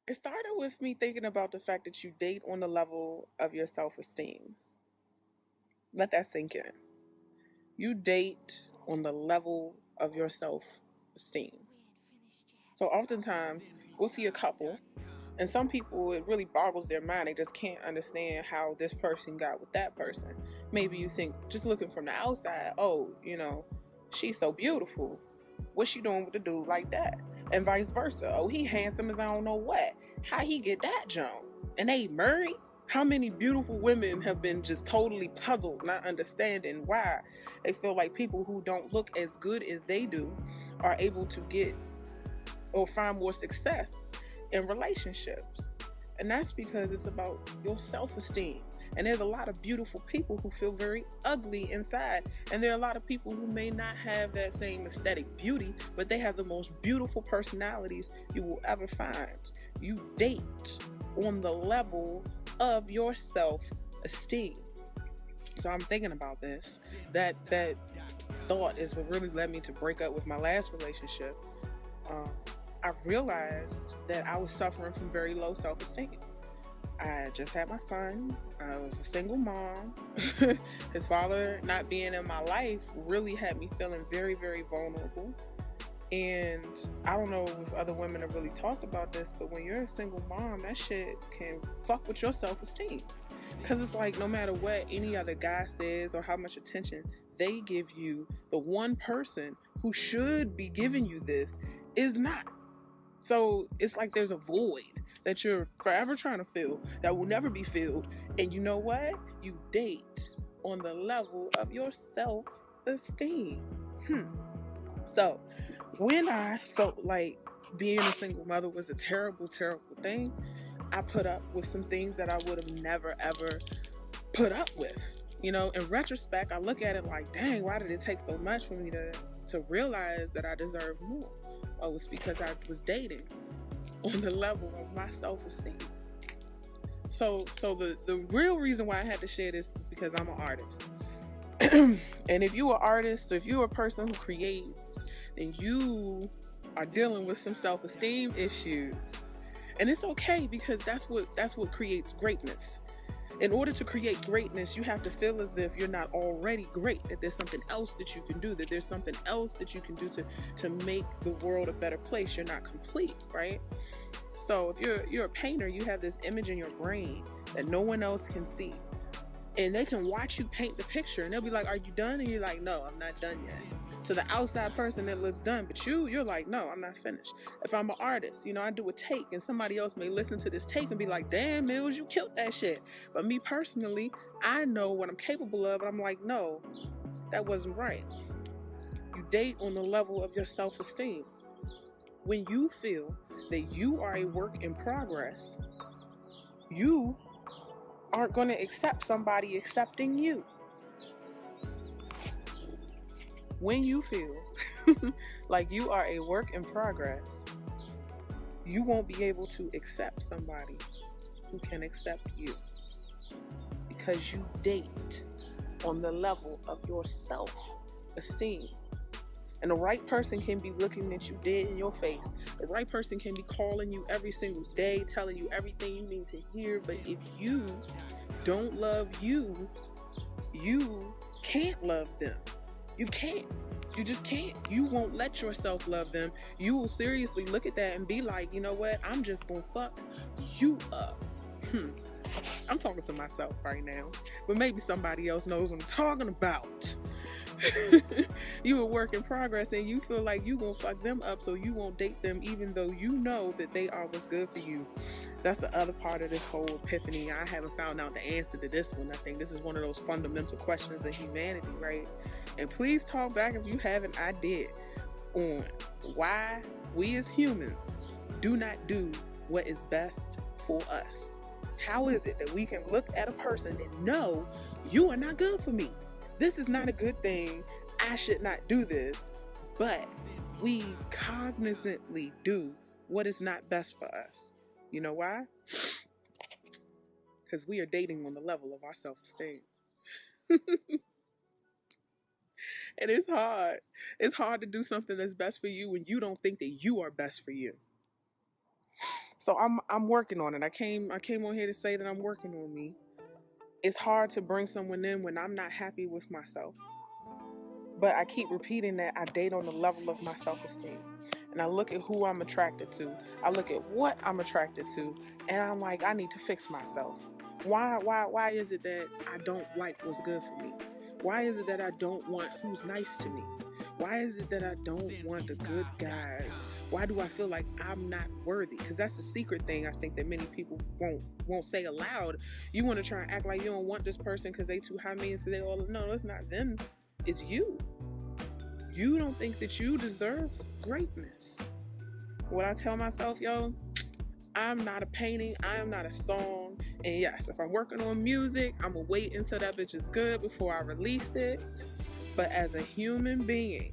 It started with me thinking about the fact that you date on the level of your self esteem. Let that sink in. You date on the level of your self esteem. So oftentimes we'll see a couple, and some people, it really boggles their mind. They just can't understand how this person got with that person. Maybe you think, just looking from the outside, oh, she's so beautiful. What's she doing with a dude like that? And vice versa. Oh, he handsome as I don't know what. How he get that jump? And they married? How many beautiful women have been just totally puzzled, not understanding why they feel like people who don't look as good as they do are able to get or find more success in relationships. And that's because it's about your self esteem. And there's a lot of beautiful people who feel very ugly inside. And there are a lot of people who may not have that same aesthetic beauty, but they have the most beautiful personalities you will ever find. You date on the level of your self esteem. So I'm thinking about this. That thought is what really led me to break up with my last relationship. Um, I realized that I was suffering from very low self esteem. I just had my son. I was a single mom. His father not being in my life really had me feeling very, very vulnerable. And I don't know if other women have really talked about this, but when you're a single mom, that shit can fuck with your self esteem. Because it's like no matter what any other guy says or how much attention they give you, the one person who should be giving you this is not. So it's like there's a void that you're forever trying to fill that will never be filled. And you know what? You date on the level of your self esteem. So when I felt like being a single mother was a terrible, terrible thing, I put up with some things that I would have never ever put up with. In retrospect, I look at it like, dang, why did it take so much for me to realize that I deserve more? Oh, it's because I was dating on the level of my self-esteem. So the real reason why I had to share this is because I'm an artist. And if you're an artist, if you're a person who creates, then you are dealing with some self-esteem issues. And it's okay because that's what creates greatness. In order to create greatness, you have to feel as if you're not already great, that there's something else that you can do, that there's something else that you can do to make the world a better place. You're not complete, right? So if you're a painter, you have this image in your brain that no one else can see. And they can watch you paint the picture and they'll be like, are you done? And you're like, no, I'm not done yet. To the outside person that looks done, but you're like, no, I'm not finished. If I'm an artist, I do a take and somebody else may listen to this take and be like, damn, Mills, you killed that shit. But me personally, I know what I'm capable of, and I'm like, no, that wasn't right. You date on the level of your self-esteem. When you feel that you are a work in progress, you aren't going to accept somebody accepting you. When you feel like you are a work in progress, you won't be able to accept somebody who can accept you because you date on the level of your self-esteem. And the right person can be looking at you dead in your face. The right person can be calling you every single day, telling you everything you need to hear. But if you don't love you, you can't love them. You can't. You just can't. You won't let yourself love them. You will seriously look at that and be like, you know what? I'm just going to fuck you up. I'm talking to myself right now. But maybe somebody else knows what I'm talking about. You a work in progress and you feel like you gonna fuck them up, so you won't date them even though you know that they are what's good for you. That's the other part of this whole epiphany. I haven't found out the answer to this one. I think this is one of those fundamental questions of humanity, right? And please talk back if you have an idea on why we as humans do not do what is best for us. How is it that we can look at a person and know you are not good for me? This is not a good thing. I should not do this. But we cognizantly do what is not best for us. You know why? Because we are dating on the level of our self-esteem. And it's hard. It's hard to do something that's best for you when you don't think that you are best for you. So I'm working on it. I came on here to say that I'm working on me. It's hard to bring someone in when I'm not happy with myself. But I keep repeating that I date on the level of my self-esteem. And I look at who I'm attracted to. I look at what I'm attracted to, and I'm like, I need to fix myself. Why is it that I don't like what's good for me? Why is it that I don't want who's nice to me? Why is it that I don't want the good guys? Why do I feel like I'm not worthy? Because that's the secret thing I think that many people won't say aloud. You want to try and act like you don't want this person because they too high maintenance. So they all no, it's not them. It's you. You don't think that you deserve greatness. What I tell myself, yo, I'm not a painting, I am not a song. And yes, if I'm working on music, I'm gonna wait until that bitch is good before I release it. But as a human being,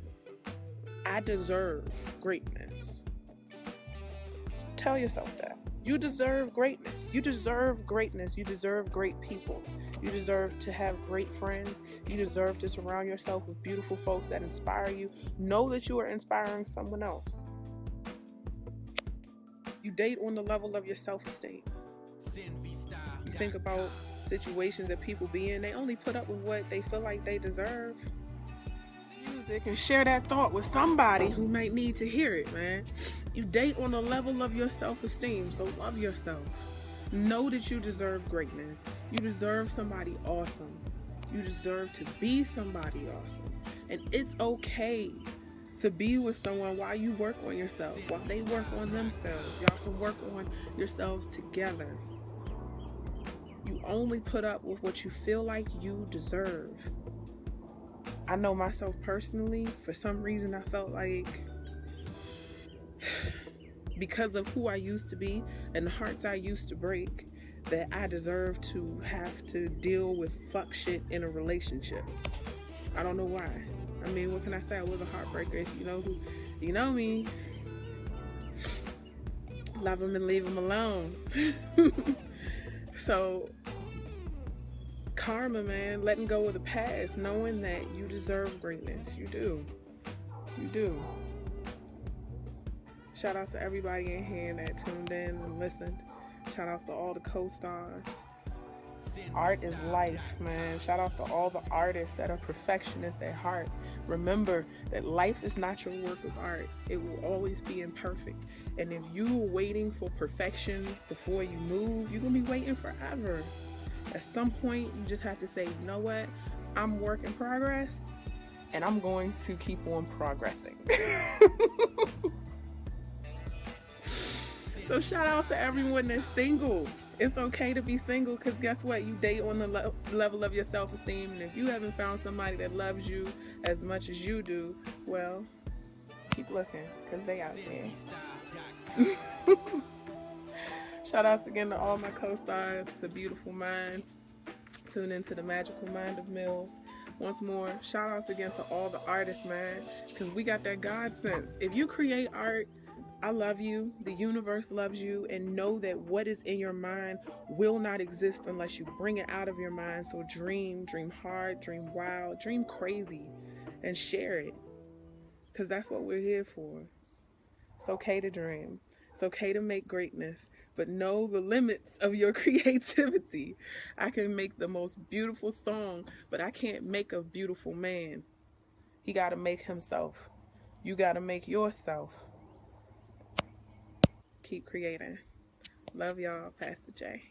I deserve greatness. Tell yourself that. You deserve greatness. You deserve greatness. You deserve great people. You deserve to have great friends. You deserve to surround yourself with beautiful folks that inspire you. Know that you are inspiring someone else. You date on the level of your self-esteem. You think about situations that people be in, they only put up with what they feel like they deserve. Music and share that thought with somebody who might need to hear it, man. You date on the level of your self-esteem, so love yourself. Know that you deserve greatness. You deserve somebody awesome. You deserve to be somebody awesome. And it's okay to be with someone while you work on yourself, while they work on themselves. Y'all can work on yourselves together. You only put up with what you feel like you deserve. I know myself personally, for some reason I felt like because of who I used to be and the hearts I used to break, that I deserve to have to deal with fuck shit in a relationship. I don't know why. I mean, what can I say? I was a heartbreaker. If you know who, you know me. Love them and leave them alone. So, karma, man, letting go of the past, knowing that you deserve greatness. You do. You do. Shout out to everybody in here that tuned in and listened. Shout outs to all the co-stars. Art is life, man. Shout outs to all the artists that are perfectionists at heart. Remember that life is not your work of art. It will always be imperfect. And if you are waiting for perfection before you move, you're going to be waiting forever. At some point, you just have to say, you know what? I'm work in progress, and I'm going to keep on progressing. So shout out to everyone that's single. It's okay to be single because guess what? You date on the level of your self-esteem. And if you haven't found somebody that loves you as much as you do, well, keep looking because they out there. Shout outs again to all my co-stars. It's a beautiful mind. Tune into the magical mind of Mills. Once more, shout outs again to all the artists, man, because we got that God sense. If you create art, I love you, the universe loves you, and know that what is in your mind will not exist unless you bring it out of your mind. So dream hard, dream wild, dream crazy, and share it, because that's what we're here for. It's okay to dream. It's okay to make greatness, but know the limits of your creativity. I can make the most beautiful song, but I can't make a beautiful man. He got to make himself. You got to make yourself. Keep creating. Love y'all. Pastor J.